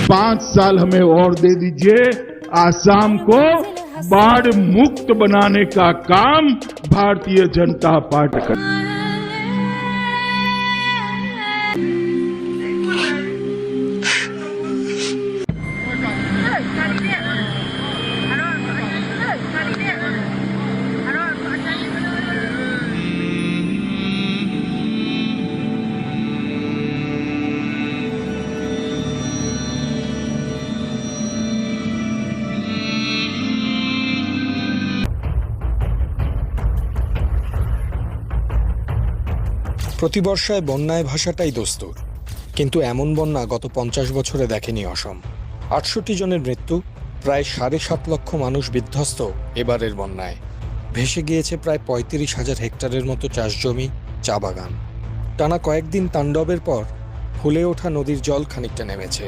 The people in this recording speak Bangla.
5 साल हमें और दे दीजिए। आसाम को बाढ़ मुक्त बनाने का काम भारतीय जनता पार्टी कर। প্রতি বর্ষায় বন্যায় ভাসাটাই দস্তুর, কিন্তু এমন বন্যা গত 50 বছরে দেখেনি অসম। 68 জনের মৃত্যু, প্রায় 7.5 লক্ষ মানুষ বিধ্বস্ত এবারের বন্যায়। ভেসে গিয়েছে প্রায় 35,000 হেক্টরের মতো চাষজমি, চা বাগান। টানা কয়েকদিন তাণ্ডবের পর ফুলে ওঠা নদীর জল খানিকটা নেমেছে।